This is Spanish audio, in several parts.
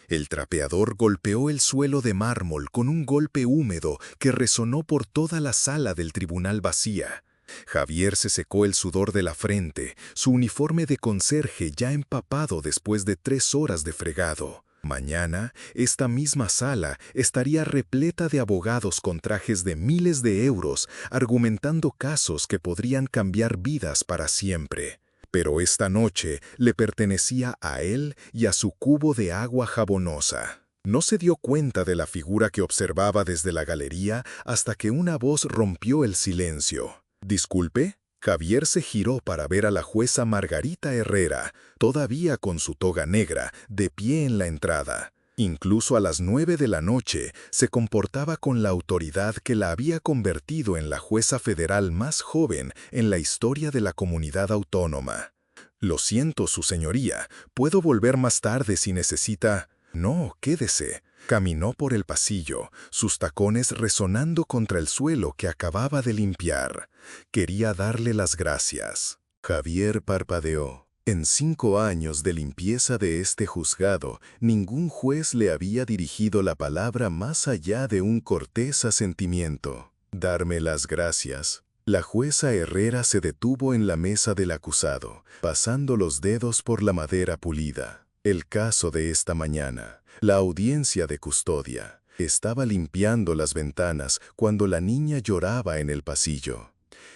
El trapeador golpeó el suelo de mármol con un golpe húmedo que resonó por toda la sala del tribunal vacía. Javier se secó el sudor de la frente, su uniforme de conserje ya empapado después de 3 horas de fregado. Mañana, esta misma sala estaría repleta de abogados con trajes de miles de euros, argumentando casos que podrían cambiar vidas para siempre. Pero esta noche le pertenecía a él y a su cubo de agua jabonosa. No se dio cuenta de la figura que observaba desde la galería hasta que una voz rompió el silencio. «Disculpe». Javier se giró para ver a la jueza Margarita Herrera, todavía con su toga negra, de pie en la entrada. Incluso a las 9 de la noche se comportaba con la autoridad que la había convertido en la jueza federal más joven en la historia de la comunidad autónoma. «Lo siento, su señoría, puedo volver más tarde si necesita». «No, quédese». Caminó por el pasillo, sus tacones resonando contra el suelo que acababa de limpiar. Quería darle las gracias. Javier parpadeó. En 5 años de limpieza de este juzgado, ningún juez le había dirigido la palabra más allá de un cortés asentimiento. «Darme las gracias». La jueza Herrera se detuvo en la mesa del acusado, pasando los dedos por la madera pulida. El caso de esta mañana, la audiencia de custodia. Estaba limpiando las ventanas cuando la niña lloraba en el pasillo.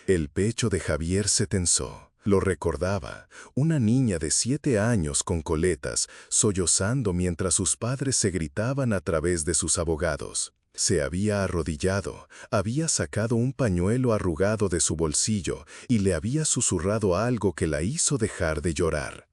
El pecho de Javier se tensó. Lo recordaba, una niña de 7 años con coletas, sollozando mientras sus padres se gritaban a través de sus abogados. Se había arrodillado, había sacado un pañuelo arrugado de su bolsillo y le había susurrado algo que la hizo dejar de llorar.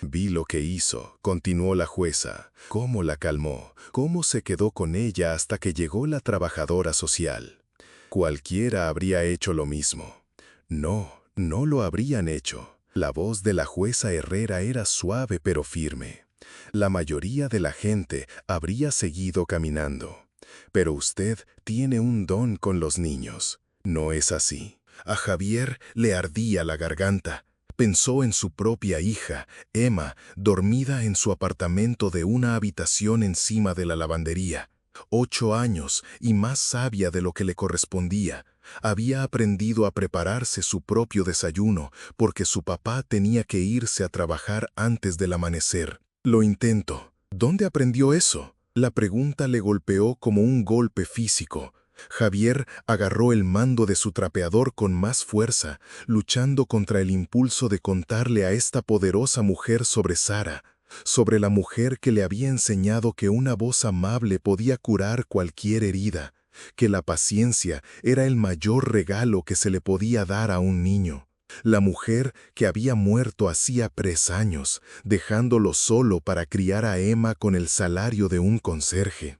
«Vi lo que hizo», continuó la jueza, cómo la calmó, cómo se quedó con ella hasta que llegó la trabajadora social. Cualquiera habría hecho lo mismo. No, no lo habrían hecho. La voz de la jueza Herrera era suave pero firme. La mayoría de la gente habría seguido caminando. Pero usted tiene un don con los niños. ¿No es así? A Javier le ardía la garganta. Pensó en su propia hija, Emma, dormida en su apartamento de una habitación encima de la lavandería. 8 años y más sabia de lo que le correspondía. Había aprendido a prepararse su propio desayuno porque su papá tenía que irse a trabajar antes del amanecer. «Lo intento». «¿Dónde aprendió eso?». La pregunta le golpeó como un golpe físico. Javier agarró el mando de su trapeador con más fuerza, luchando contra el impulso de contarle a esta poderosa mujer sobre Sara, sobre la mujer que le había enseñado que una voz amable podía curar cualquier herida, que la paciencia era el mayor regalo que se le podía dar a un niño. La mujer que había muerto hacía 3 años, dejándolo solo para criar a Emma con el salario de un conserje.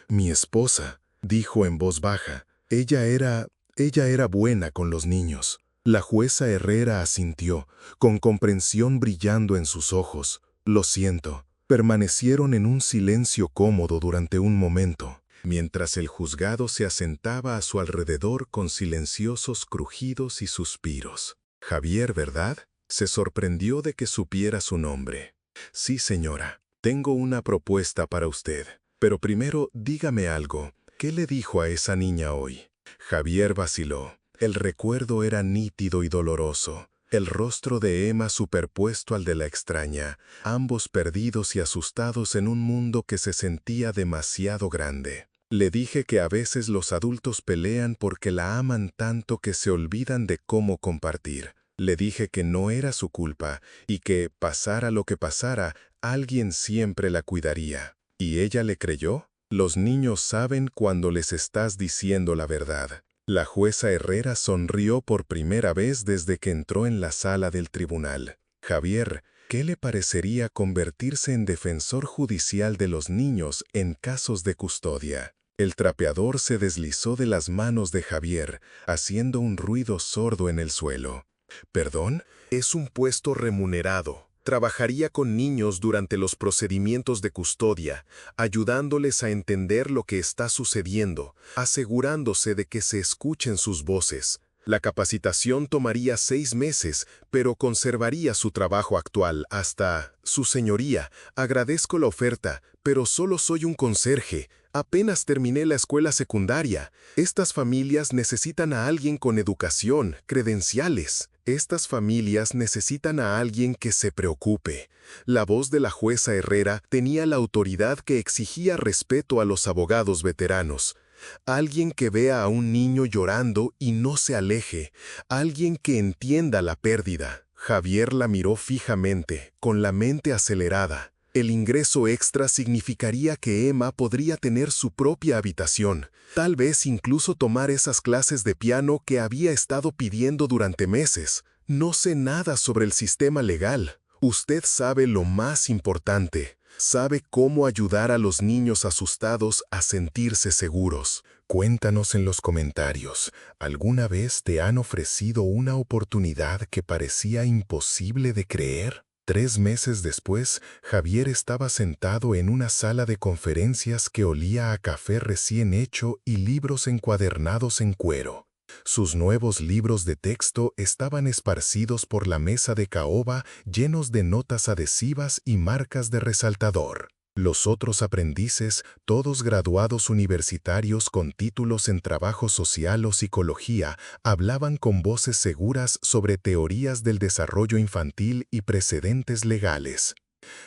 «Mi esposa», dijo en voz baja, ella era buena con los niños». La jueza Herrera asintió, con comprensión brillando en sus ojos. «Lo siento». Permanecieron en un silencio cómodo durante un momento, mientras el juzgado se asentaba a su alrededor con silenciosos crujidos y suspiros. «Javier, ¿verdad?». Se sorprendió de que supiera su nombre. «Sí, señora. Tengo una propuesta para usted. Pero primero dígame algo. ¿Qué le dijo a esa niña hoy?». Javier vaciló. El recuerdo era nítido y doloroso. El rostro de Emma superpuesto al de la extraña, ambos perdidos y asustados en un mundo que se sentía demasiado grande. «Le dije que a veces los adultos pelean porque la aman tanto que se olvidan de cómo compartir. Le dije que no era su culpa y que, pasara lo que pasara, alguien siempre la cuidaría. ¿Y ella le creyó?». Los niños saben cuando les estás diciendo la verdad. La jueza Herrera sonrió por primera vez desde que entró en la sala del tribunal. «Javier, ¿qué le parecería convertirse en defensor judicial de los niños en casos de custodia?». El trapeador se deslizó de las manos de Javier, haciendo un ruido sordo en el suelo. «¿Perdón?». «Es un puesto remunerado. Trabajaría con niños durante los procedimientos de custodia, ayudándoles a entender lo que está sucediendo, asegurándose de que se escuchen sus voces. La capacitación tomaría 6 meses, pero conservaría su trabajo actual hasta... Su señoría, agradezco la oferta, pero solo soy un conserje. Apenas terminé la escuela secundaria. Estas familias necesitan a alguien con educación, credenciales. Estas familias necesitan a alguien que se preocupe. La voz de la jueza Herrera tenía la autoridad que exigía respeto a los abogados veteranos. Alguien que vea a un niño llorando y no se aleje. Alguien que entienda la pérdida. Javier la miró fijamente, con la mente acelerada. El ingreso extra significaría que Emma podría tener su propia habitación, tal vez incluso tomar esas clases de piano que había estado pidiendo durante meses. No sé nada sobre el sistema legal. Usted sabe lo más importante. Sabe cómo ayudar a los niños asustados a sentirse seguros. Cuéntanos en los comentarios, ¿alguna vez te han ofrecido una oportunidad que parecía imposible de creer? 3 meses después, Javier estaba sentado en una sala de conferencias que olía a café recién hecho y libros encuadernados en cuero. Sus nuevos libros de texto estaban esparcidos por la mesa de caoba llenos de notas adhesivas y marcas de resaltador. Los otros aprendices, todos graduados universitarios con títulos en trabajo social o psicología, hablaban con voces seguras sobre teorías del desarrollo infantil y precedentes legales.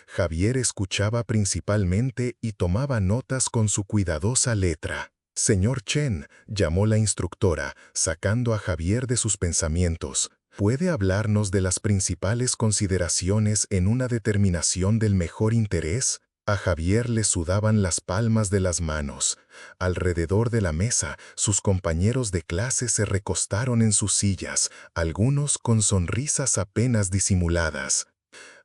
Javier escuchaba principalmente y tomaba notas con su cuidadosa letra. «Señor Chen», llamó la instructora, sacando a Javier de sus pensamientos. «¿Puede hablarnos de las principales consideraciones en una determinación del mejor interés?» A Javier le sudaban las palmas de las manos. Alrededor de la mesa, sus compañeros de clase se recostaron en sus sillas, algunos con sonrisas apenas disimuladas.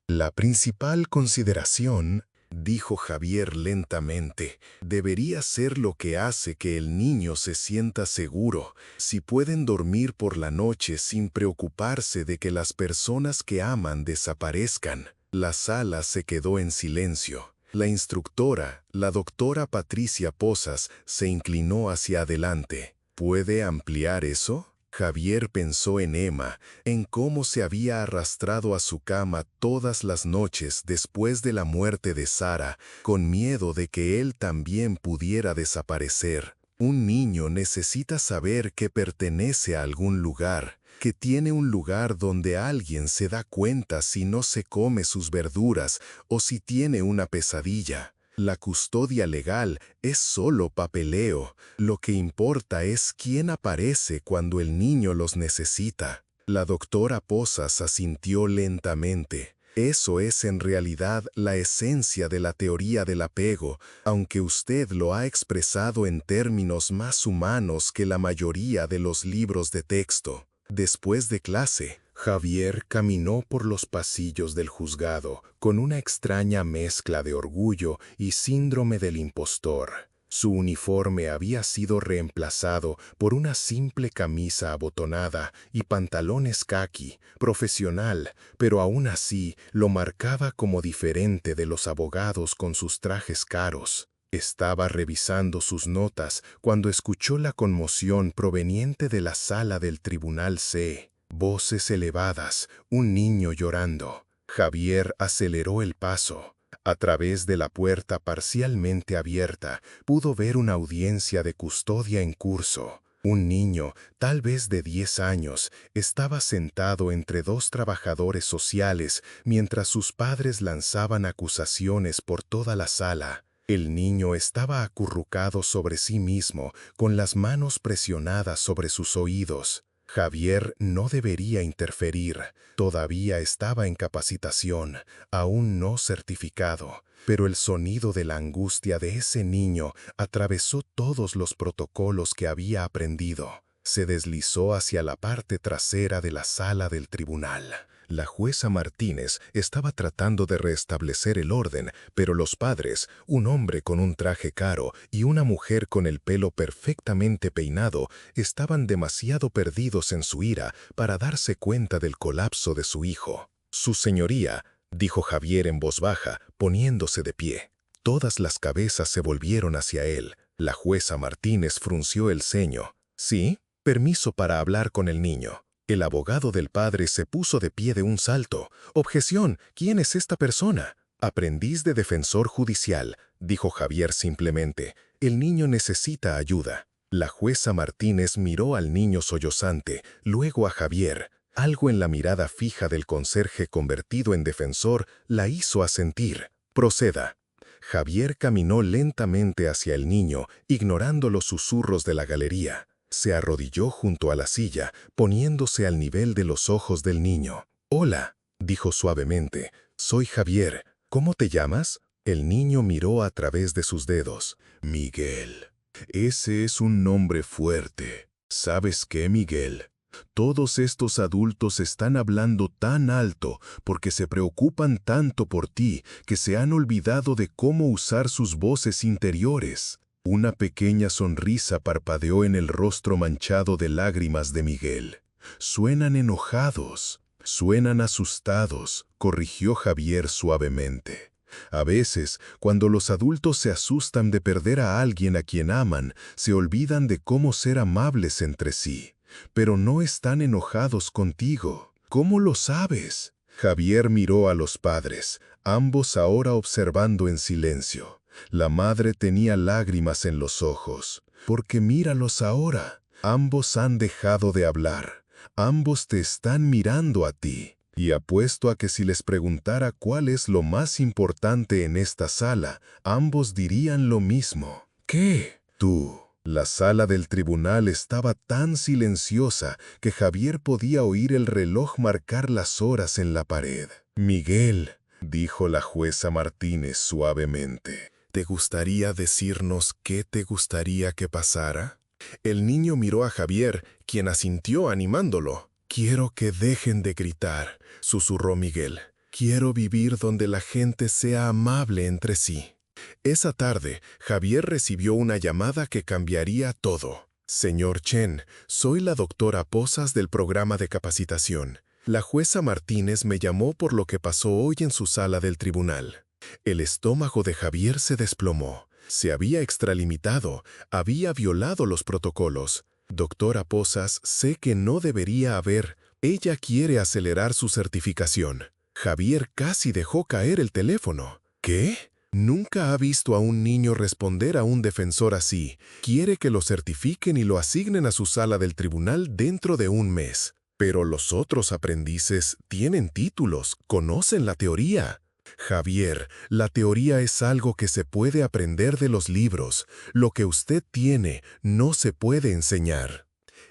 «La principal consideración», dijo Javier lentamente, «debería ser lo que hace que el niño se sienta seguro, si pueden dormir por la noche sin preocuparse de que las personas que aman desaparezcan». La sala se quedó en silencio. La instructora, la doctora Patricia Posas, se inclinó hacia adelante. «¿Puede ampliar eso?» Javier pensó en Emma, en cómo se había arrastrado a su cama todas las noches después de la muerte de Sara, con miedo de que él también pudiera desaparecer. Un niño necesita saber que pertenece a algún lugar, que tiene un lugar donde alguien se da cuenta si no se come sus verduras o si tiene una pesadilla. La custodia legal es solo papeleo. Lo que importa es quién aparece cuando el niño los necesita. La doctora Posas asintió lentamente. Eso es en realidad la esencia de la teoría del apego, aunque usted lo ha expresado en términos más humanos que la mayoría de los libros de texto. Después de clase, Javier caminó por los pasillos del juzgado con una extraña mezcla de orgullo y síndrome del impostor. Su uniforme había sido reemplazado por una simple camisa abotonada y pantalones caqui, profesional, pero aún así lo marcaba como diferente de los abogados con sus trajes caros. Estaba revisando sus notas cuando escuchó la conmoción proveniente de la sala del Tribunal C. Voces elevadas, un niño llorando. Javier aceleró el paso. A través de la puerta parcialmente abierta, pudo ver una audiencia de custodia en curso. Un niño, tal vez de 10 años, estaba sentado entre 2 trabajadores sociales mientras sus padres lanzaban acusaciones por toda la sala. El niño estaba acurrucado sobre sí mismo, con las manos presionadas sobre sus oídos. Javier no debería interferir. Todavía estaba en capacitación, aún no certificado. Pero el sonido de la angustia de ese niño atravesó todos los protocolos que había aprendido. Se deslizó hacia la parte trasera de la sala del tribunal. La jueza Martínez estaba tratando de restablecer el orden, pero los padres, un hombre con un traje caro y una mujer con el pelo perfectamente peinado, estaban demasiado perdidos en su ira para darse cuenta del colapso de su hijo. «Su señoría», dijo Javier en voz baja, poniéndose de pie. Todas las cabezas se volvieron hacia él. La jueza Martínez frunció el ceño. «¿Sí?». Permiso para hablar con el niño. El abogado del padre se puso de pie de un salto. Objeción, ¿quién es esta persona? Aprendiz de defensor judicial, dijo Javier simplemente. El niño necesita ayuda. La jueza Martínez miró al niño sollozante, luego a Javier. Algo en la mirada fija del conserje convertido en defensor la hizo asentir. Proceda. Javier caminó lentamente hacia el niño, ignorando los susurros de la galería. Se arrodilló junto a la silla, poniéndose al nivel de los ojos del niño. «Hola», dijo suavemente, «soy Javier. ¿Cómo te llamas?» El niño miró a través de sus dedos. «Miguel. Ese es un nombre fuerte. ¿Sabes qué, Miguel? Todos estos adultos están hablando tan alto porque se preocupan tanto por ti que se han olvidado de cómo usar sus voces interiores». Una pequeña sonrisa parpadeó en el rostro manchado de lágrimas de Miguel. «Suenan enojados, suenan asustados», corrigió Javier suavemente. A veces, cuando los adultos se asustan de perder a alguien a quien aman, se olvidan de cómo ser amables entre sí. Pero no están enojados contigo. ¿Cómo lo sabes? Javier miró a los padres, ambos ahora observando en silencio. La madre tenía lágrimas en los ojos. «Porque míralos ahora. Ambos han dejado de hablar. Ambos te están mirando a ti. Y apuesto a que si les preguntara cuál es lo más importante en esta sala, ambos dirían lo mismo». «¿Qué?» «Tú». La sala del tribunal estaba tan silenciosa que Javier podía oír el reloj marcar las horas en la pared. «Miguel», dijo la jueza Martínez suavemente, «¿te gustaría decirnos qué te gustaría que pasara?» El niño miró a Javier, quien asintió animándolo. «Quiero que dejen de gritar», susurró Miguel. «Quiero vivir donde la gente sea amable entre sí». Esa tarde, Javier recibió una llamada que cambiaría todo. «Señor Chen, soy la doctora Posas del programa de capacitación. La jueza Martínez me llamó por lo que pasó hoy en su sala del tribunal». El estómago de Javier se desplomó. Se había extralimitado, había violado los protocolos. «Doctora Posas, sé que no debería haber. Ella quiere acelerar su certificación». Javier casi dejó caer el teléfono. «¿Qué?» Nunca ha visto a un niño responder a un defensor así. Quiere que lo certifiquen y lo asignen a su sala del tribunal dentro de un mes. Pero los otros aprendices tienen títulos, conocen la teoría. Javier, la teoría es algo que se puede aprender de los libros. Lo que usted tiene no se puede enseñar.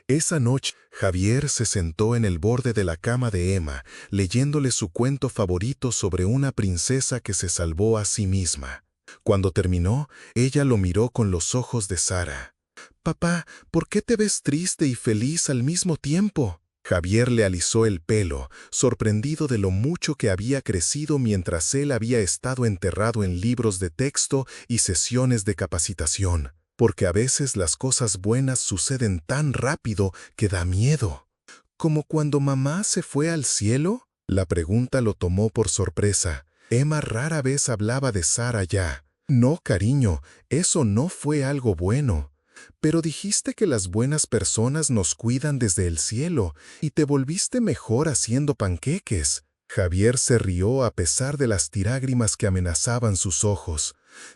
Esa noche, Javier se sentó en el borde de la cama de Emma, leyéndole su cuento favorito sobre una princesa que se salvó a sí misma. Cuando terminó, ella lo miró con los ojos de Sara. «Papá, ¿por qué te ves triste y feliz al mismo tiempo?» Javier le alisó el pelo, sorprendido de lo mucho que había crecido mientras él había estado enterrado en libros de texto y sesiones de capacitación. Porque a veces las cosas buenas suceden tan rápido que da miedo. ¿Como cuando mamá se fue al cielo? La pregunta lo tomó por sorpresa. Emma rara vez hablaba de Sara ya. «No, cariño, eso no fue algo bueno. Pero dijiste que las buenas personas nos cuidan desde el cielo y te volviste mejor haciendo panqueques». Javier se rió a pesar de las tirágrimas que amenazaban sus ojos.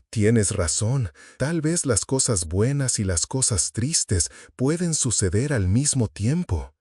«Tienes razón, tal vez las cosas buenas y las cosas tristes pueden suceder al mismo tiempo.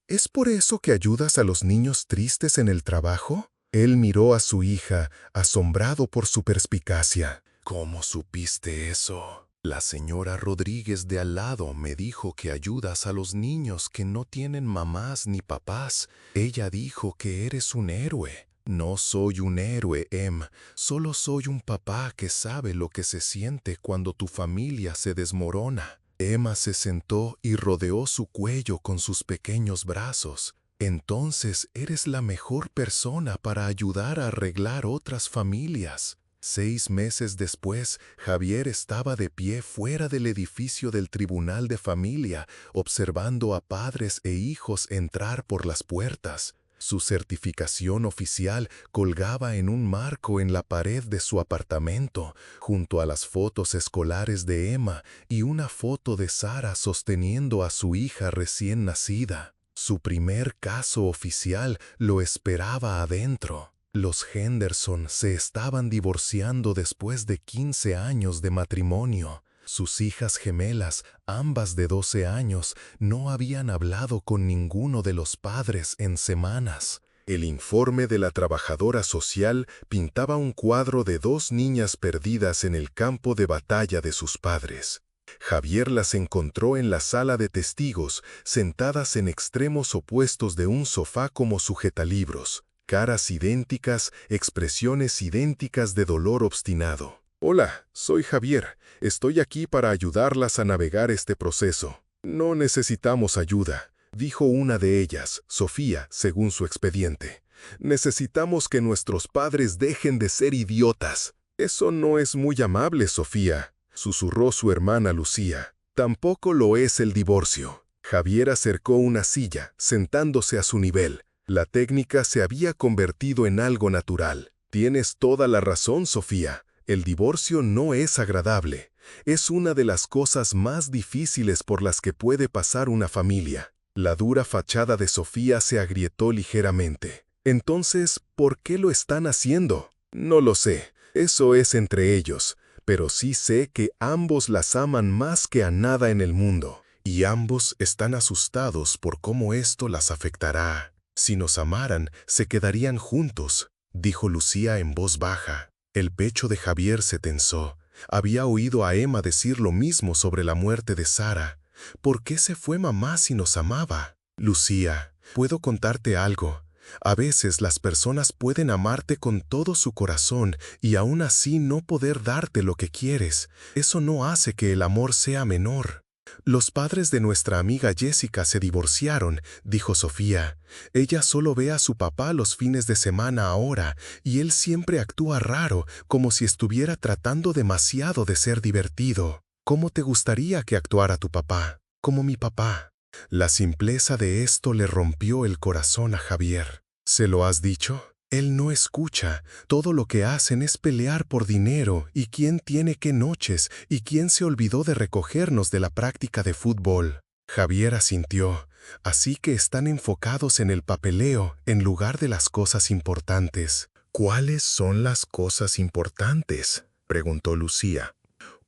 ¿Es por eso que ayudas a los niños tristes en el trabajo?» Él miró a su hija, asombrado por su perspicacia. «¿Cómo supiste eso?» «La señora Rodríguez de al lado me dijo que ayudas a los niños que no tienen mamás ni papás. Ella dijo que eres un héroe». «No soy un héroe, Em. Solo soy un papá que sabe lo que se siente cuando tu familia se desmorona». Emma se sentó y rodeó su cuello con sus pequeños brazos. «Entonces eres la mejor persona para ayudar a arreglar otras familias». 6 meses después, Javier estaba de pie fuera del edificio del Tribunal de Familia, observando a padres e hijos entrar por las puertas. Su certificación oficial colgaba en un marco en la pared de su apartamento, junto a las fotos escolares de Emma y una foto de Sara sosteniendo a su hija recién nacida. Su primer caso oficial lo esperaba adentro. Los Henderson se estaban divorciando después de 15 años de matrimonio. Sus hijas gemelas, ambas de 12 años, no habían hablado con ninguno de los padres en semanas. El informe de la trabajadora social pintaba un cuadro de 2 niñas perdidas en el campo de batalla de sus padres. Javier las encontró en la sala de testigos, sentadas en extremos opuestos de un sofá como sujetalibros, caras idénticas, expresiones idénticas de dolor obstinado. «Hola, soy Javier. Estoy aquí para ayudarlas a navegar este proceso». «No necesitamos ayuda», dijo una de ellas, Sofía, según su expediente. «Necesitamos que nuestros padres dejen de ser idiotas». «Eso no es muy amable, Sofía», susurró su hermana Lucía. «Tampoco lo es el divorcio». Javier acercó una silla, sentándose a su nivel. La técnica se había convertido en algo natural. «Tienes toda la razón, Sofía. El divorcio no es agradable. Es una de las cosas más difíciles por las que puede pasar una familia». La dura fachada de Sofía se agrietó ligeramente. «Entonces, ¿por qué lo están haciendo?» «No lo sé. Eso es entre ellos. Pero sí sé que ambos las aman más que a nada en el mundo. Y ambos están asustados por cómo esto las afectará. Si nos amaran, se quedarían juntos», dijo Lucía en voz baja. El pecho de Javier se tensó. Había oído a Emma decir lo mismo sobre la muerte de Sara. ¿Por qué se fue mamá si nos amaba? «Lucía, puedo contarte algo. A veces las personas pueden amarte con todo su corazón y aún así no poder darte lo que quieres. Eso no hace que el amor sea menor». «Los padres de nuestra amiga Jessica se divorciaron», dijo Sofía. «Ella solo ve a su papá los fines de semana ahora, y él siempre actúa raro, como si estuviera tratando demasiado de ser divertido. ¿Cómo te gustaría que actuara tu papá? Como mi papá». La simpleza de esto le rompió el corazón a Javier. «¿Se lo has dicho?» «Él no escucha. Todo lo que hacen es pelear por dinero, y quién tiene qué noches, y quién se olvidó de recogernos de la práctica de fútbol». Javier asintió. «Así que están enfocados en el papeleo en lugar de las cosas importantes». «¿Cuáles son las cosas importantes?», preguntó Lucía.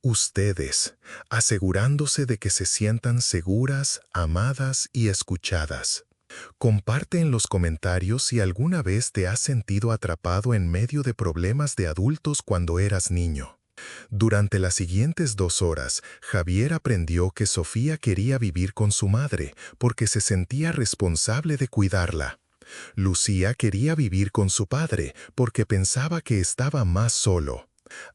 «Ustedes, asegurándose de que se sientan seguras, amadas y escuchadas». Comparte en los comentarios si alguna vez te has sentido atrapado en medio de problemas de adultos cuando eras niño. Durante las siguientes 2 horas, Javier aprendió que Sofía quería vivir con su madre porque se sentía responsable de cuidarla. Lucía quería vivir con su padre porque pensaba que estaba más solo.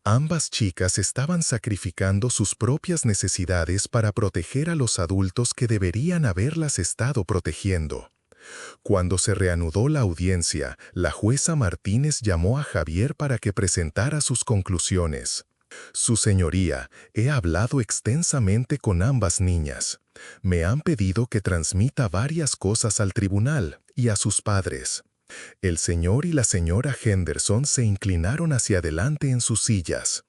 Ambas chicas estaban sacrificando sus propias necesidades para proteger a los adultos que deberían haberlas estado protegiendo. Cuando se reanudó la audiencia, la jueza Martínez llamó a Javier para que presentara sus conclusiones. «Su señoría, he hablado extensamente con ambas niñas. Me han pedido que transmita varias cosas al tribunal y a sus padres». El señor y la señora Henderson se inclinaron hacia adelante en sus sillas.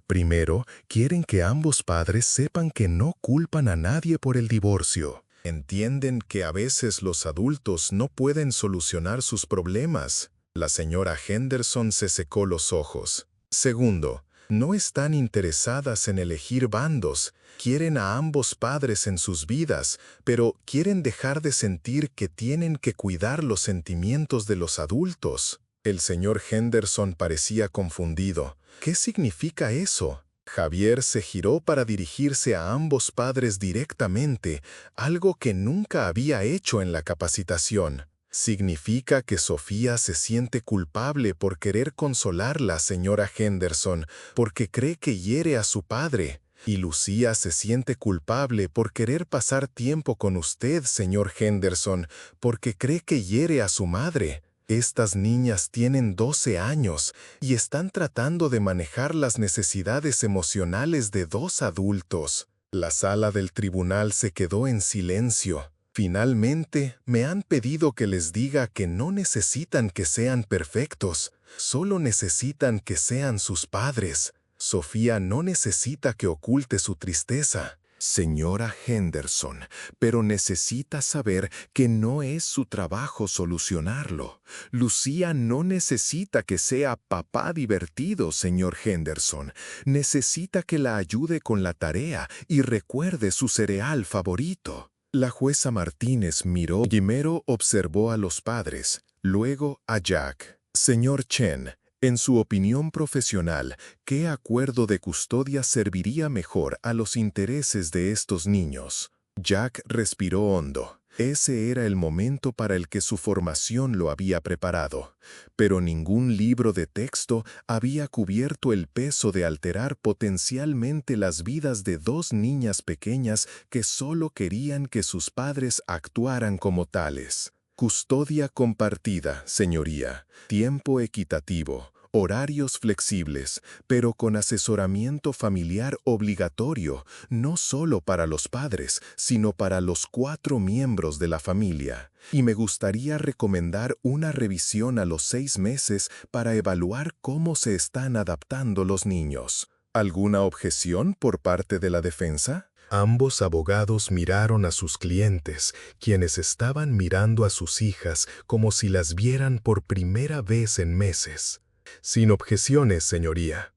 Primero, quieren que ambos padres sepan que no culpan a nadie por el divorcio. Entienden que a veces los adultos no pueden solucionar sus problemas. La señora Henderson se secó los ojos. Segundo, no están interesadas en elegir bandos. Quieren a ambos padres en sus vidas, pero quieren dejar de sentir que tienen que cuidar los sentimientos de los adultos. El señor Henderson parecía confundido. ¿Qué significa eso? Javier se giró para dirigirse a ambos padres directamente, algo que nunca había hecho en la capacitación. Significa que Sofía se siente culpable por querer consolarla, señora Henderson, porque cree que hiere a su padre. Y Lucía se siente culpable por querer pasar tiempo con usted, señor Henderson, porque cree que hiere a su madre. Estas niñas tienen 12 años y están tratando de manejar las necesidades emocionales de 2 adultos. La sala del tribunal se quedó en silencio. Finalmente, me han pedido que les diga que no necesitan que sean perfectos, solo necesitan que sean sus padres. Sofía no necesita que oculte su tristeza, señora Henderson, pero necesita saber que no es su trabajo solucionarlo. Lucía no necesita que sea papá divertido, señor Henderson. Necesita que la ayude con la tarea y recuerde su cereal favorito. La jueza Martínez miró. Primero observó a los padres, luego a Jack. Señor Chen, en su opinión profesional, ¿qué acuerdo de custodia serviría mejor a los intereses de estos niños? Jack respiró hondo. Ese era el momento para el que su formación lo había preparado, pero ningún libro de texto había cubierto el peso de alterar potencialmente las vidas de dos niñas pequeñas que solo querían que sus padres actuaran como tales. Custodia compartida, señoría, tiempo equitativo, horarios flexibles, pero con asesoramiento familiar obligatorio, no solo para los padres, sino para los 4 miembros de la familia. Y me gustaría recomendar una revisión a los 6 meses para evaluar cómo se están adaptando los niños. ¿Alguna objeción por parte de la defensa? Ambos abogados miraron a sus clientes, quienes estaban mirando a sus hijas como si las vieran por primera vez en meses. Sin objeciones, señoría.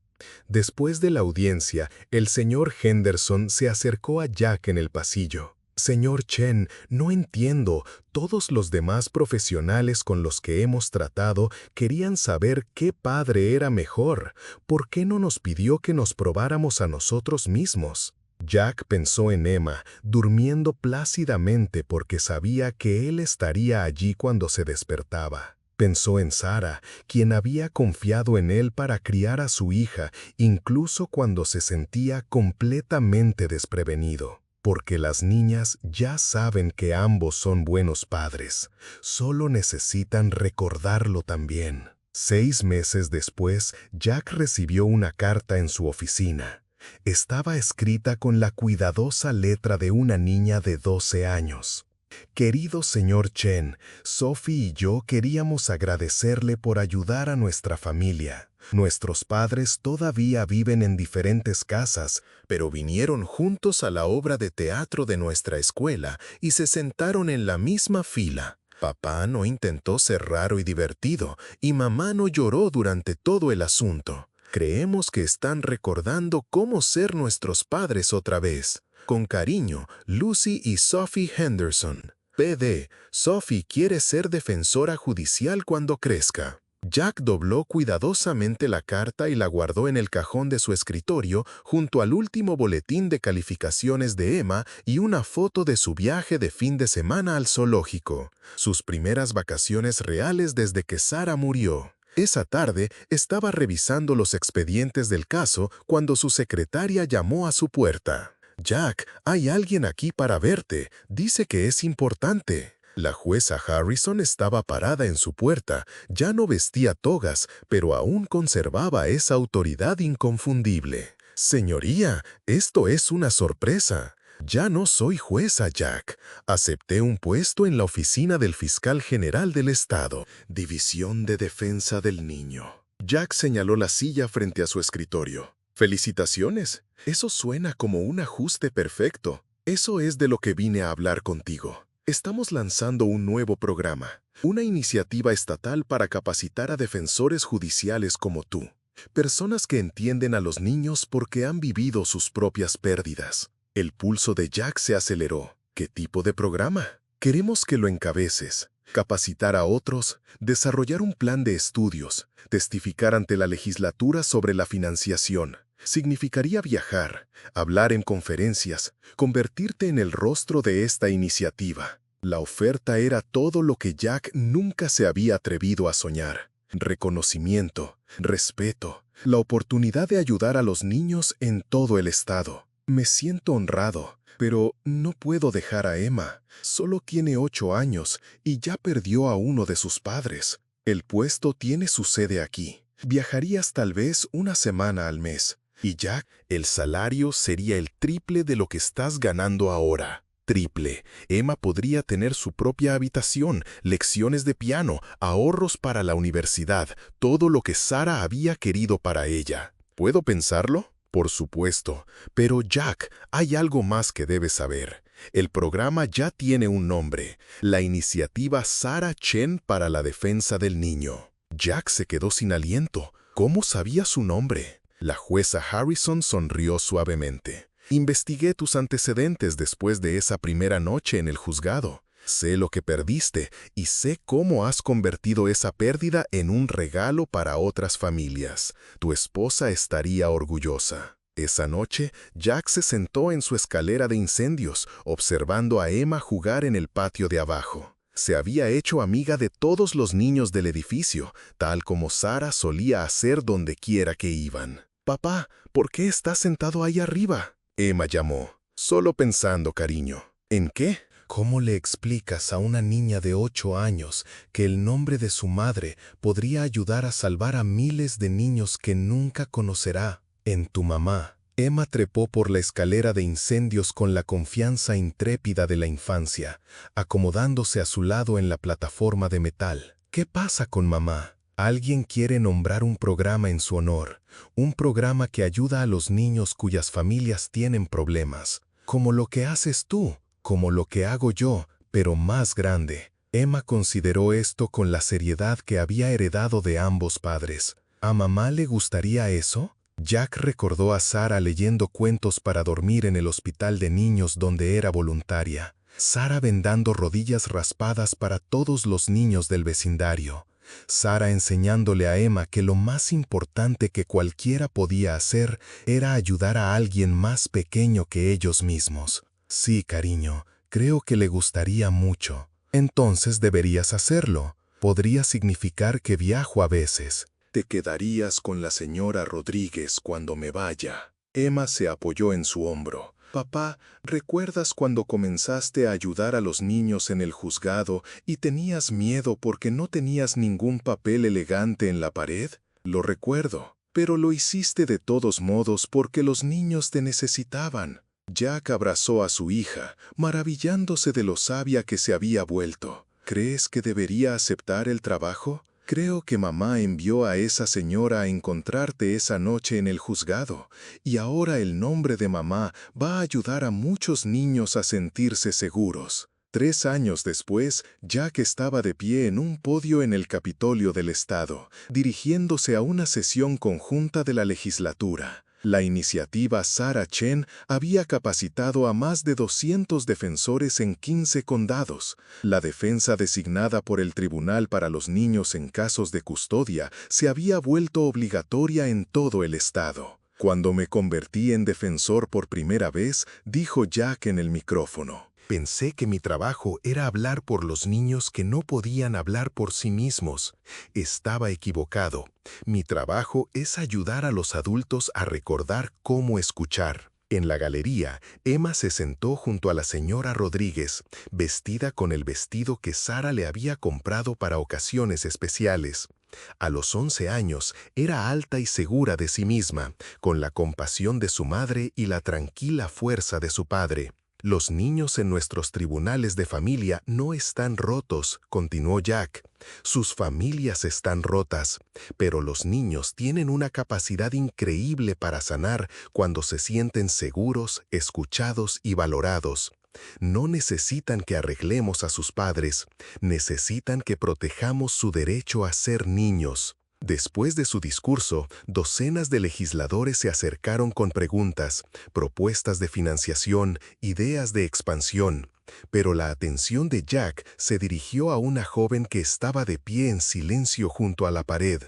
Después de la audiencia, el señor Henderson se acercó a Jack en el pasillo. Señor Chen, no entiendo. Todos los demás profesionales con los que hemos tratado querían saber qué padre era mejor. ¿Por qué no nos pidió que nos probáramos a nosotros mismos? Jack pensó en Emma, durmiendo plácidamente porque sabía que él estaría allí cuando se despertaba. Pensó en Sarah, quien había confiado en él para criar a su hija, incluso cuando se sentía completamente desprevenido. Porque las niñas ya saben que ambos son buenos padres, solo necesitan recordarlo también. 6 meses después, Jack recibió una carta en su oficina. Estaba escrita con la cuidadosa letra de una niña de 12 años. Querido señor Chen, Sophie y yo queríamos agradecerle por ayudar a nuestra familia. Nuestros padres todavía viven en diferentes casas, pero vinieron juntos a la obra de teatro de nuestra escuela y se sentaron en la misma fila. Papá no intentó ser raro y divertido, y mamá no lloró durante todo el asunto. Creemos que están recordando cómo ser nuestros padres otra vez. Con cariño, Lucy y Sophie Henderson. PD. Sophie quiere ser defensora judicial cuando crezca. Jack dobló cuidadosamente la carta y la guardó en el cajón de su escritorio junto al último boletín de calificaciones de Emma y una foto de su viaje de fin de semana al zoológico. Sus primeras vacaciones reales desde que Sarah murió. Esa tarde estaba revisando los expedientes del caso cuando su secretaria llamó a su puerta. Jack, hay alguien aquí para verte. Dice que es importante. La jueza Harrison estaba parada en su puerta. Ya no vestía togas, pero aún conservaba esa autoridad inconfundible. Señoría, esto es una sorpresa. Ya no soy jueza, Jack. Acepté un puesto en la oficina del fiscal general del estado, División de Defensa del Niño. Jack señaló la silla frente a su escritorio. Felicitaciones. Eso suena como un ajuste perfecto. Eso es de lo que vine a hablar contigo. Estamos lanzando un nuevo programa, una iniciativa estatal para capacitar a defensores judiciales como tú. Personas que entienden a los niños porque han vivido sus propias pérdidas. El pulso de Jack se aceleró. ¿Qué tipo de programa? Queremos que lo encabeces. Capacitar a otros, desarrollar un plan de estudios, testificar ante la legislatura sobre la financiación. Significaría viajar, hablar en conferencias, convertirte en el rostro de esta iniciativa. La oferta era todo lo que Jack nunca se había atrevido a soñar. Reconocimiento, respeto, la oportunidad de ayudar a los niños en todo el estado. Me siento honrado, pero no puedo dejar a Emma. Solo tiene 8 años y ya perdió a uno de sus padres. El puesto tiene su sede aquí. Viajarías tal vez una semana al mes. Y Jack, el salario sería el triple de lo que estás ganando ahora. triple. Emma podría tener su propia habitación, lecciones de piano, ahorros para la universidad, todo lo que Sara había querido para ella. ¿Puedo pensarlo? Por supuesto. Pero Jack, hay algo más que debes saber. El programa ya tiene un nombre, la iniciativa Sarah Chen para la defensa del niño. Jack se quedó sin aliento. ¿Cómo sabía su nombre? La jueza Harrison sonrió suavemente. Investigué tus antecedentes después de esa primera noche en el juzgado. Sé lo que perdiste y sé cómo has convertido esa pérdida en un regalo para otras familias. Tu esposa estaría orgullosa. Esa noche, Jack se sentó en su escalera de incendios, observando a Emma jugar en el patio de abajo. Se había hecho amiga de todos los niños del edificio, tal como Sara solía hacer donde quiera que iban. «Papá, ¿por qué estás sentado ahí arriba?», Emma llamó. «Solo pensando, cariño». «¿En qué?». «¿Cómo le explicas a una niña de 8 años que el nombre de su madre podría ayudar a salvar a miles de niños que nunca conocerá? En tu mamá». Emma trepó por la escalera de incendios con la confianza intrépida de la infancia, acomodándose a su lado en la plataforma de metal. «¿Qué pasa con mamá?». «Alguien quiere nombrar un programa en su honor, un programa que ayuda a los niños cuyas familias tienen problemas, como lo que haces tú, como lo que hago yo, pero más grande». Emma consideró esto con la seriedad que había heredado de ambos padres. ¿A mamá le gustaría eso? Jack recordó a Sara leyendo cuentos para dormir en el hospital de niños donde era voluntaria. Sara vendando rodillas raspadas para todos los niños del vecindario. Sara enseñándole a Emma que lo más importante que cualquiera podía hacer era ayudar a alguien más pequeño que ellos mismos. «Sí, cariño, creo que le gustaría mucho». «Entonces deberías hacerlo. Podría significar que viajo a veces». «Te quedarías con la señora Rodríguez cuando me vaya». Emma se apoyó en su hombro. «Papá, ¿recuerdas cuando comenzaste a ayudar a los niños en el juzgado y tenías miedo porque no tenías ningún papel elegante en la pared? Lo recuerdo, pero lo hiciste de todos modos porque los niños te necesitaban». Jack abrazó a su hija, maravillándose de lo sabia que se había vuelto. «¿Crees que debería aceptar el trabajo? Creo que mamá envió a esa señora a encontrarte esa noche en el juzgado, y ahora el nombre de mamá va a ayudar a muchos niños a sentirse seguros». 3 años después, Jack estaba de pie en un podio en el Capitolio del Estado, dirigiéndose a una sesión conjunta de la legislatura. La iniciativa Sarah Chen había capacitado a más de 200 defensores en 15 condados. La defensa designada por el Tribunal para los Niños en casos de custodia se había vuelto obligatoria en todo el estado. «Cuando me convertí en defensor por primera vez», dijo Jack en el micrófono, «pensé que mi trabajo era hablar por los niños que no podían hablar por sí mismos. Estaba equivocado. Mi trabajo es ayudar a los adultos a recordar cómo escuchar». En la galería, Emma se sentó junto a la señora Rodríguez, vestida con el vestido que Sara le había comprado para ocasiones especiales. A los 11 años, era alta y segura de sí misma, con la compasión de su madre y la tranquila fuerza de su padre. «Los niños en nuestros tribunales de familia no están rotos», continuó Jack. «Sus familias están rotas, pero los niños tienen una capacidad increíble para sanar cuando se sienten seguros, escuchados y valorados. No necesitan que arreglemos a sus padres, necesitan que protejamos su derecho a ser niños». Después de su discurso, docenas de legisladores se acercaron con preguntas, propuestas de financiación, ideas de expansión. Pero la atención de Jack se dirigió a una joven que estaba de pie en silencio junto a la pared.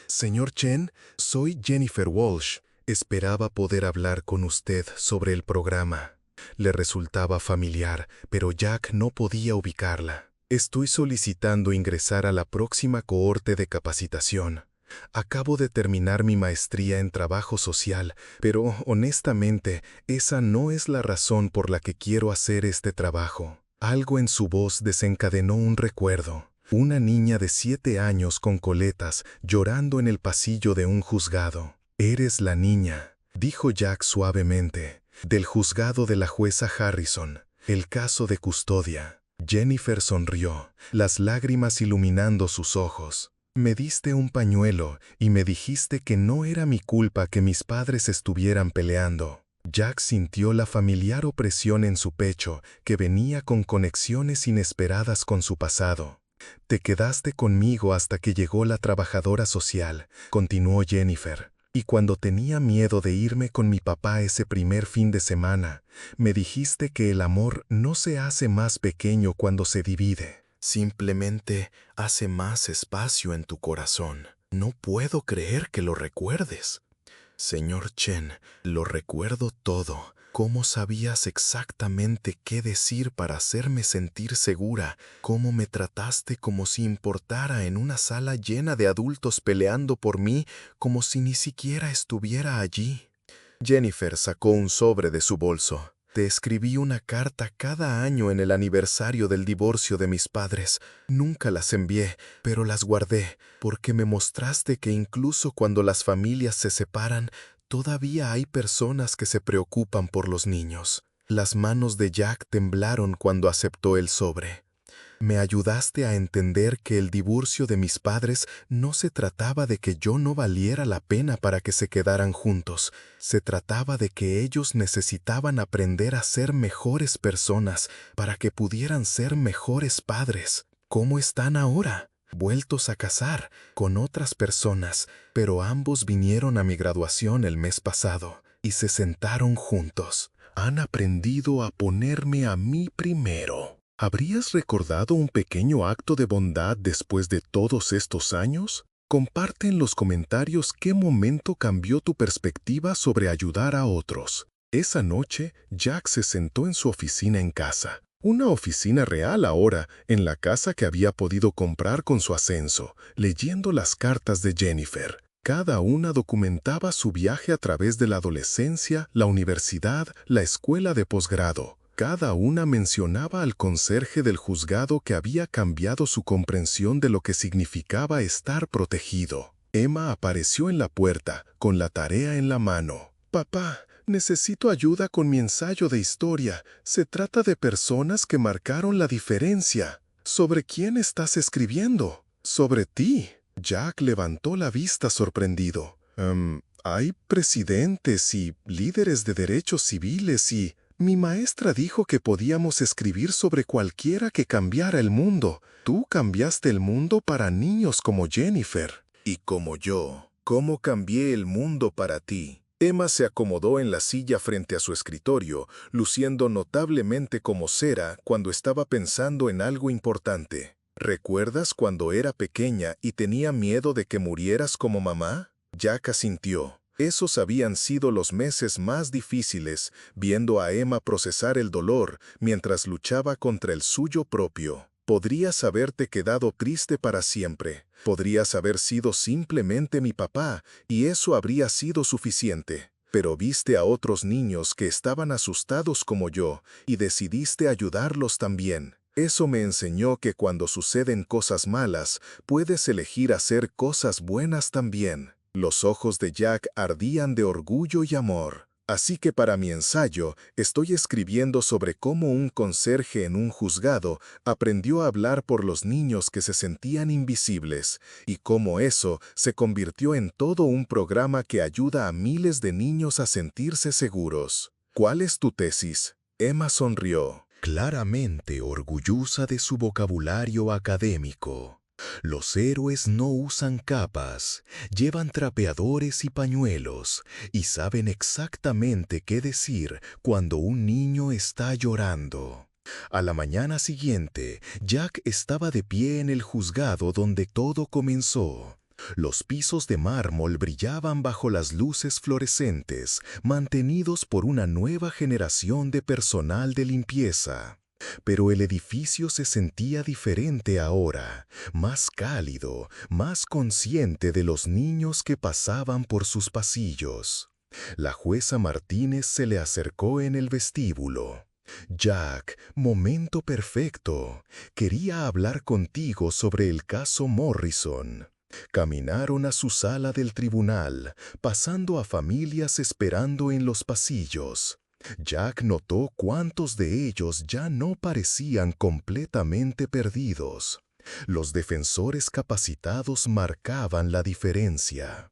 «Señor Chen, soy Jennifer Walsh. Esperaba poder hablar con usted sobre el programa». Le resultaba familiar, pero Jack no podía ubicarla. «Estoy solicitando ingresar a la próxima cohorte de capacitación. Acabo de terminar mi maestría en trabajo social, pero honestamente, esa no es la razón por la que quiero hacer este trabajo». Algo en su voz desencadenó un recuerdo. Una niña de 7 años con coletas llorando en el pasillo de un juzgado. «Eres la niña», dijo Jack suavemente, «del juzgado de la jueza Harrison. El caso de custodia. Jennifer sonrió, las lágrimas iluminando sus ojos. Me diste un pañuelo y me dijiste que no era mi culpa que mis padres estuvieran peleando. Jack sintió la familiar opresión en su pecho que venía con conexiones inesperadas con su pasado. Te quedaste conmigo hasta que llegó la trabajadora social, continuó Jennifer. Y cuando tenía miedo de irme con mi papá ese primer fin de semana, me dijiste que el amor no se hace más pequeño cuando se divide. Simplemente hace más espacio en tu corazón. No puedo creer que lo recuerdes. Señor Chen, lo recuerdo todo. ¿Cómo sabías exactamente qué decir para hacerme sentir segura? ¿Cómo me trataste como si importara en una sala llena de adultos peleando por mí, como si ni siquiera estuviera allí? Jennifer sacó un sobre de su bolso. Te escribí una carta cada año en el aniversario del divorcio de mis padres. Nunca las envié, pero las guardé, porque me mostraste que incluso cuando las familias se separan, todavía hay personas que se preocupan por los niños. Las manos de Jack temblaron cuando aceptó el sobre. Me ayudaste a entender que el divorcio de mis padres no se trataba de que yo no valiera la pena para que se quedaran juntos. Se trataba de que ellos necesitaban aprender a ser mejores personas para que pudieran ser mejores padres. ¿Cómo están ahora? Vueltos a casar con otras personas, pero ambos vinieron a mi graduación el mes pasado y se sentaron juntos. Han aprendido a ponerme a mí primero. ¿Habrías recordado un pequeño acto de bondad después de todos estos años? Comparte en los comentarios qué momento cambió tu perspectiva sobre ayudar a otros. Esa noche, Jack se sentó en su oficina en casa. Una oficina real ahora, en la casa que había podido comprar con su ascenso, leyendo las cartas de Jennifer. Cada una documentaba su viaje a través de la adolescencia, la universidad, la escuela de posgrado. Cada una mencionaba al conserje del juzgado que había cambiado su comprensión de lo que significaba estar protegido. Emma apareció en la puerta, con la tarea en la mano. «Papá, necesito ayuda con mi ensayo de historia. Se trata de personas que marcaron la diferencia. ¿Sobre quién estás escribiendo?» «Sobre ti». Jack levantó la vista sorprendido. Hay presidentes y líderes de derechos civiles y... Mi maestra dijo que podíamos escribir sobre cualquiera que cambiara el mundo. Tú cambiaste el mundo para niños como Jennifer. Y como yo, ¿cómo cambié el mundo para ti? Emma se acomodó en la silla frente a su escritorio, luciendo notablemente como cera cuando estaba pensando en algo importante. ¿Recuerdas cuando era pequeña y tenía miedo de que murieras como mamá? Jack asintió. Esos habían sido los meses más difíciles, viendo a Emma procesar el dolor mientras luchaba contra el suyo propio. Podrías haberte quedado triste para siempre. Podrías haber sido simplemente mi papá, y eso habría sido suficiente. Pero viste a otros niños que estaban asustados como yo, y decidiste ayudarlos también. Eso me enseñó que cuando suceden cosas malas, puedes elegir hacer cosas buenas también. Los ojos de Jack ardían de orgullo y amor. Así que para mi ensayo, estoy escribiendo sobre cómo un conserje en un juzgado aprendió a hablar por los niños que se sentían invisibles, y cómo eso se convirtió en todo un programa que ayuda a miles de niños a sentirse seguros. ¿Cuál es tu tesis? Emma sonrió, claramente orgullosa de su vocabulario académico. Los héroes no usan capas, llevan trapeadores y pañuelos, y saben exactamente qué decir cuando un niño está llorando. A la mañana siguiente, Jack estaba de pie en el juzgado donde todo comenzó. Los pisos de mármol brillaban bajo las luces fluorescentes, mantenidos por una nueva generación de personal de limpieza. Pero el edificio se sentía diferente ahora, más cálido, más consciente de los niños que pasaban por sus pasillos. La jueza Martínez se le acercó en el vestíbulo. «Jack, momento perfecto. Quería hablar contigo sobre el caso Morrison». Caminaron a su sala del tribunal, pasando a familias esperando en los pasillos. Jack notó cuántos de ellos ya no parecían completamente perdidos. Los defensores capacitados marcaban la diferencia.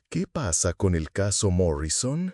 ¿Qué pasa con el caso Morrison?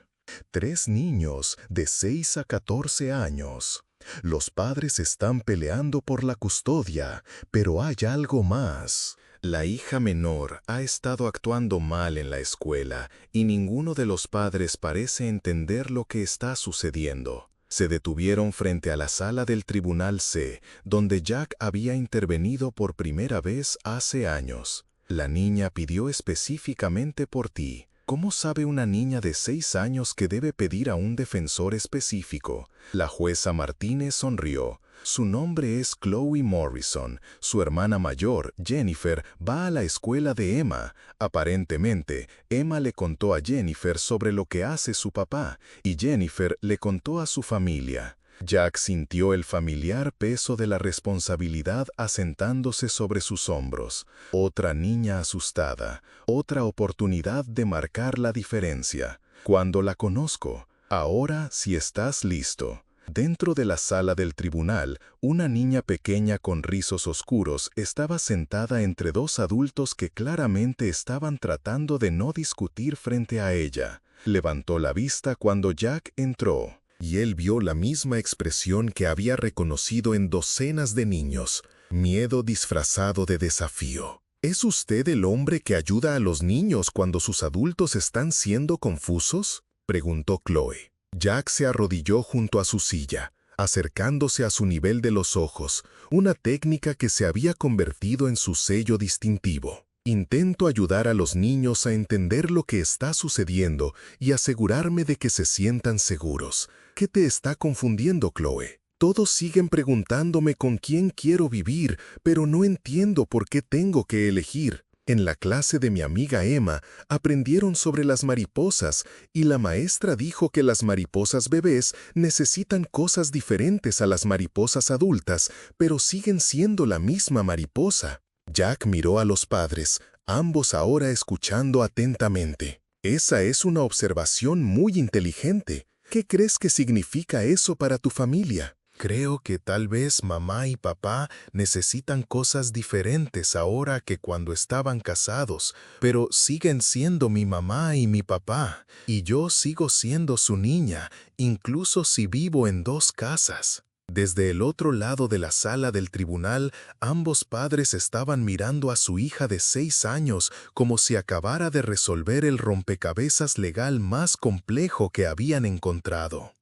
3 niños de 6 a 14 años. Los padres están peleando por la custodia, pero hay algo más. La hija menor ha estado actuando mal en la escuela y ninguno de los padres parece entender lo que está sucediendo. Se detuvieron frente a la sala del Tribunal C, donde Jack había intervenido por primera vez hace años. La niña pidió específicamente por ti. ¿Cómo sabe una niña de 6 años que debe pedir a un defensor específico? La jueza Martínez sonrió. Su nombre es Chloe Morrison. Su hermana mayor, Jennifer, va a la escuela de Emma. Aparentemente, Emma le contó a Jennifer sobre lo que hace su papá, y Jennifer le contó a su familia. Jack sintió el familiar peso de la responsabilidad asentándose sobre sus hombros. Otra niña asustada, otra oportunidad de marcar la diferencia. Cuando la conozco, ahora si estás listo. Dentro de la sala del tribunal, una niña pequeña con rizos oscuros estaba sentada entre 2 adultos que claramente estaban tratando de no discutir frente a ella. Levantó la vista cuando Jack entró. Y él vio la misma expresión que había reconocido en docenas de niños, miedo disfrazado de desafío. ¿Es usted el hombre que ayuda a los niños cuando sus adultos están siendo confusos?, preguntó Chloe. Jack se arrodilló junto a su silla, acercándose a su nivel de los ojos, una técnica que se había convertido en su sello distintivo. Intento ayudar a los niños a entender lo que está sucediendo y asegurarme de que se sientan seguros. ¿Qué te está confundiendo, Chloe? Todos siguen preguntándome con quién quiero vivir, pero no entiendo por qué tengo que elegir. En la clase de mi amiga Emma aprendieron sobre las mariposas y la maestra dijo que las mariposas bebés necesitan cosas diferentes a las mariposas adultas, pero siguen siendo la misma mariposa. Jack miró a los padres, ambos ahora escuchando atentamente. Esa es una observación muy inteligente. ¿Qué crees que significa eso para tu familia? Creo que tal vez mamá y papá necesitan cosas diferentes ahora que cuando estaban casados, pero siguen siendo mi mamá y mi papá, y yo sigo siendo su niña, incluso si vivo en 2 casas. Desde el otro lado de la sala del tribunal, ambos padres estaban mirando a su hija de 6 años como si acabara de resolver el rompecabezas legal más complejo que habían encontrado.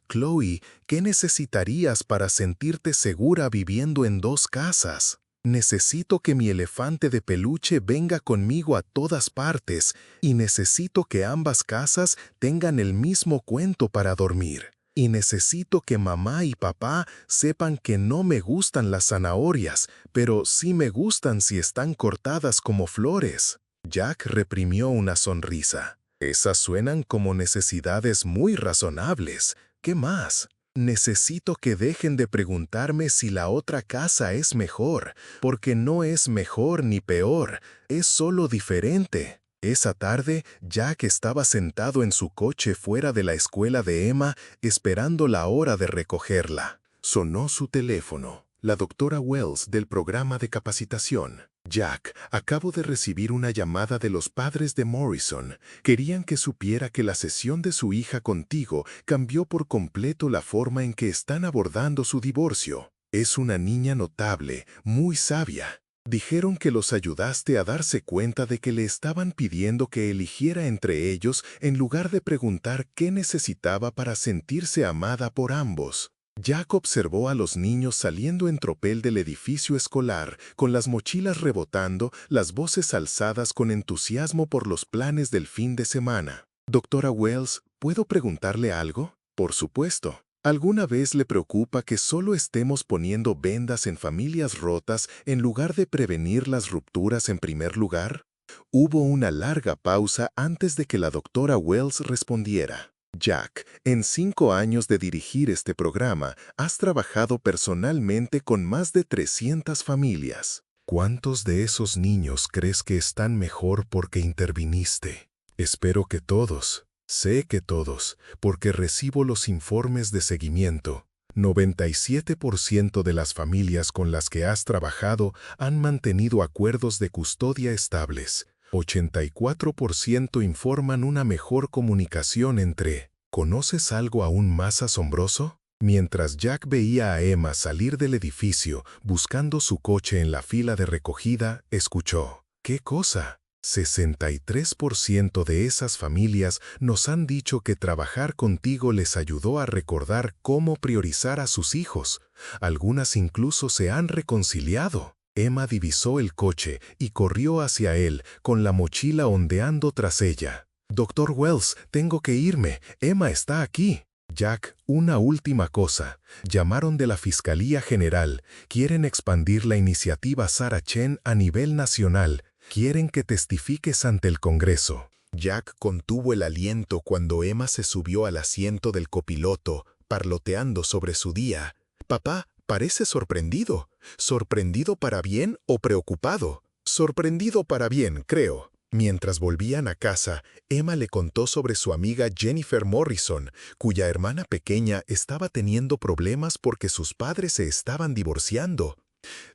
Chloe, ¿qué necesitarías para sentirte segura viviendo en 2 casas? Necesito que mi elefante de peluche venga conmigo a todas partes y necesito que ambas casas tengan el mismo cuento para dormir. Y necesito que mamá y papá sepan que no me gustan las zanahorias, pero sí me gustan si están cortadas como flores. Jack reprimió una sonrisa. Esas suenan como necesidades muy razonables. ¿Qué más? Necesito que dejen de preguntarme si la otra casa es mejor, porque no es mejor ni peor, es solo diferente. Esa tarde, Jack estaba sentado en su coche fuera de la escuela de Emma, esperando la hora de recogerla. Sonó su teléfono. La doctora Wells del programa de capacitación. Jack, acabo de recibir una llamada de los padres de Morrison. Querían que supiera que la sesión de su hija contigo cambió por completo la forma en que están abordando su divorcio. Es una niña notable, muy sabia. Dijeron que los ayudaste a darse cuenta de que le estaban pidiendo que eligiera entre ellos en lugar de preguntar qué necesitaba para sentirse amada por ambos. Jack observó a los niños saliendo en tropel del edificio escolar, con las mochilas rebotando, las voces alzadas con entusiasmo por los planes del fin de semana. Doctora Wells, ¿puedo preguntarle algo? Por supuesto. ¿Alguna vez le preocupa que solo estemos poniendo vendas en familias rotas en lugar de prevenir las rupturas en primer lugar? Hubo una larga pausa antes de que la doctora Wells respondiera. Jack, en 5 años de dirigir este programa, has trabajado personalmente con más de 300 familias. ¿Cuántos de esos niños crees que están mejor porque interviniste? Espero que todos. Sé que todos, porque recibo los informes de seguimiento. 97% de las familias con las que has trabajado han mantenido acuerdos de custodia estables. 84% informan una mejor comunicación entre. ¿Conoces algo aún más asombroso? Mientras Jack veía a Emma salir del edificio buscando su coche en la fila de recogida, escuchó. ¿Qué cosa? 63% de esas familias nos han dicho que trabajar contigo les ayudó a recordar cómo priorizar a sus hijos. Algunas incluso se han reconciliado. Emma divisó el coche y corrió hacia él, con la mochila ondeando tras ella. «Dr. Wells, tengo que irme. Emma está aquí». «Jack, una última cosa. Llamaron de la Fiscalía General. Quieren expandir la iniciativa Sarah Chen a nivel nacional. Quieren que testifiques ante el Congreso». Jack contuvo el aliento cuando Emma se subió al asiento del copiloto, parloteando sobre su día. «Papá, parece sorprendido. ¿Sorprendido para bien o preocupado?» «Sorprendido para bien, creo». Mientras volvían a casa, Emma le contó sobre su amiga Jennifer Morrison, cuya hermana pequeña estaba teniendo problemas porque sus padres se estaban divorciando.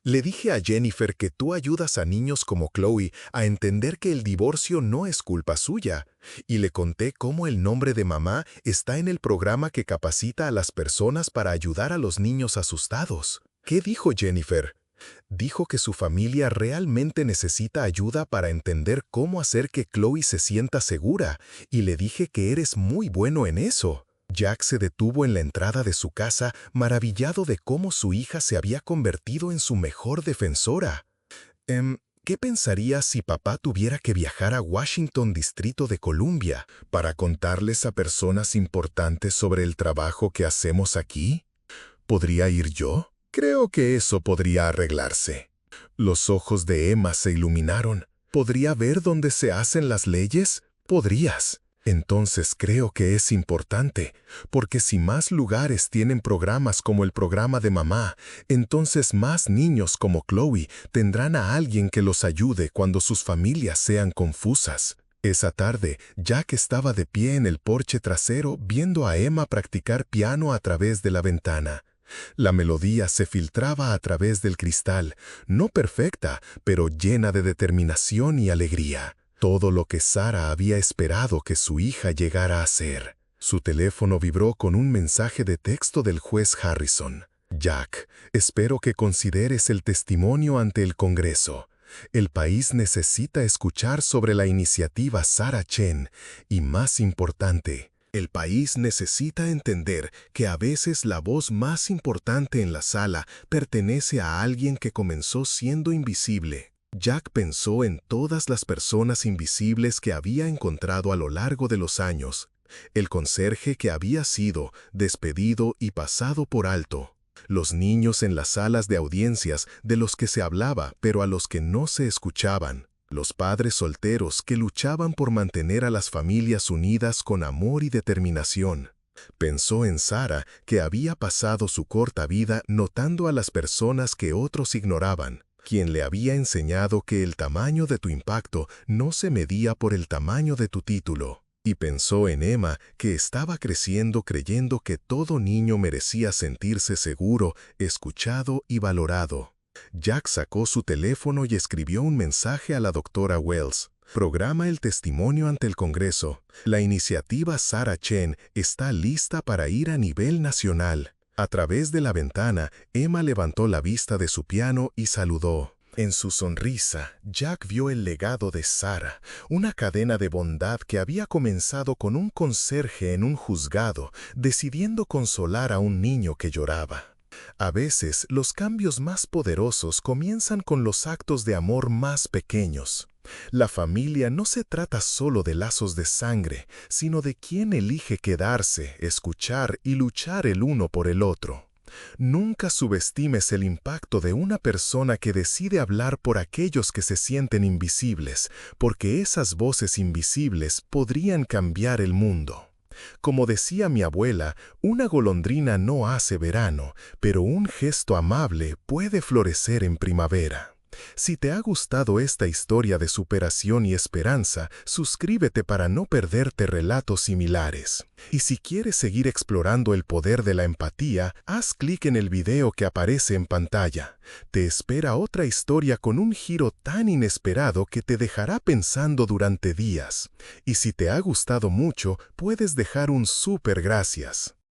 «Le dije a Jennifer que tú ayudas a niños como Chloe a entender que el divorcio no es culpa suya, y le conté cómo el nombre de mamá está en el programa que capacita a las personas para ayudar a los niños asustados». «¿Qué dijo Jennifer?» «Dijo que su familia realmente necesita ayuda para entender cómo hacer que Chloe se sienta segura, y le dije que eres muy bueno en eso». Jack se detuvo en la entrada de su casa, maravillado de cómo su hija se había convertido en su mejor defensora. ¿Qué pensarías si papá tuviera que viajar a Washington, Distrito de Columbia, para contarles a personas importantes sobre el trabajo que hacemos aquí? ¿Podría ir yo? Creo que eso podría arreglarse». Los ojos de Emma se iluminaron. «¿Podría ver dónde se hacen las leyes? Podrías. Entonces creo que es importante, porque si más lugares tienen programas como el programa de mamá, entonces más niños como Chloe tendrán a alguien que los ayude cuando sus familias sean confusas». Esa tarde, Jack estaba de pie en el porche trasero viendo a Emma practicar piano a través de la ventana. La melodía se filtraba a través del cristal, no perfecta, pero llena de determinación y alegría. Todo lo que Sarah había esperado que su hija llegara a ser. Su teléfono vibró con un mensaje de texto del juez Harrison. «Jack, espero que consideres el testimonio ante el Congreso. El país necesita escuchar sobre la iniciativa Sarah Chen y, más importante, el país necesita entender que a veces la voz más importante en la sala pertenece a alguien que comenzó siendo invisible». Jack pensó en todas las personas invisibles que había encontrado a lo largo de los años. El conserje que había sido despedido y pasado por alto. Los niños en las salas de audiencias de los que se hablaba pero a los que no se escuchaban. Los padres solteros que luchaban por mantener a las familias unidas con amor y determinación. Pensó en Sarah, que había pasado su corta vida notando a las personas que otros ignoraban, quien le había enseñado que el tamaño de tu impacto no se medía por el tamaño de tu título. Y pensó en Emma, que estaba creciendo creyendo que todo niño merecía sentirse seguro, escuchado y valorado. Jack sacó su teléfono y escribió un mensaje a la doctora Wells. «Programa el testimonio ante el Congreso. La iniciativa Sarah Chen está lista para ir a nivel nacional». A través de la ventana, Emma levantó la vista de su piano y saludó. En su sonrisa, Jack vio el legado de Sarah, una cadena de bondad que había comenzado con un conserje en un juzgado, decidiendo consolar a un niño que lloraba. A veces, los cambios más poderosos comienzan con los actos de amor más pequeños. La familia no se trata solo de lazos de sangre, sino de quién elige quedarse, escuchar y luchar el uno por el otro. Nunca subestimes el impacto de una persona que decide hablar por aquellos que se sienten invisibles, porque esas voces invisibles podrían cambiar el mundo. Como decía mi abuela, una golondrina no hace verano, pero un gesto amable puede florecer en primavera. Si te ha gustado esta historia de superación y esperanza, suscríbete para no perderte relatos similares. Y si quieres seguir explorando el poder de la empatía, haz clic en el video que aparece en pantalla. Te espera otra historia con un giro tan inesperado que te dejará pensando durante días. Y si te ha gustado mucho, puedes dejar un súper gracias.